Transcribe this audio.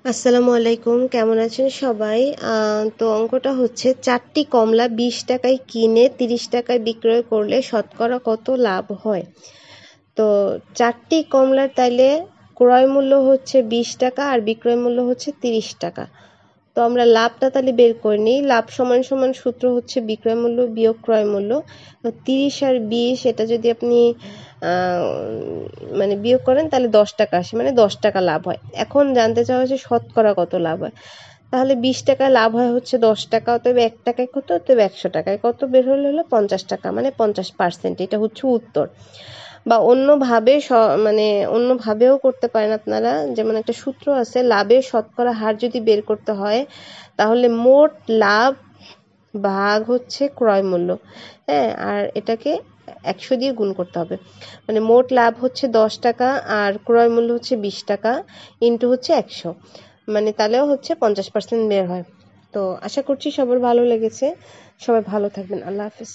আসসালামু আলাইকুম, কেমন আছেন সবাই? তো অঙ্কটা হচ্ছে 4টি কমলা 20 টাকায় কিনে 30 টাকায় বিক্রয় করলে শতকরা কত লাভ হয়? তো 4টি কমলার তাইলে ক্রয় মূল্য হচ্ছে 20 টাকা আর বিক্রয় মূল্য হচ্ছে 30 টাকা। তো আমরা লাভটা তাহলে বের করে নিই। লাভ সমান সমান সূত্র হচ্ছে বিক্রয় মূল্য বিয়োগ ক্রয় মূল্য। তো 30 আর 20 এটা যদি আপনি মানে বিয়োগ করেন তাহলে 10 টাকা আসে, মানে 10 টাকা লাভ হয়। এখন জানতে চাওয়া হচ্ছে শতকরা কত লাভ হয়। তাহলে 20 টাকায় লাভ হয় হচ্ছে 10 টাকা, অতএব 1 টাকায় কত, অতএব 100 টাকায় কত বের হলো 50 টাকা, মানে 50%। এটা হচ্ছে উত্তর। বা অন্যভাবে মানে অন্যভাবেও করতে পারেন আপনারা। যেমন একটা সূত্র আছে, লাভের শতকরা হার যদি বের করতে হয় তাহলে মোট লাভ ভাগ হচ্ছে ক্রয় মূল্য। হ্যাঁ, আর এটাকে 100 দিয়ে গুণ করতে হবে। মানে মোট লাভ হচ্ছে 10 টাকা আর ক্রয় মূল্য হচ্ছে 20 টাকা ইন্টু হচ্ছে 100, মানে তাহলেও হচ্ছে 50% বের হয়। তো আশা করছি সবার ভালো লেগেছে। সবাই ভালো থাকবেন। আল্লাহ হাফেজ।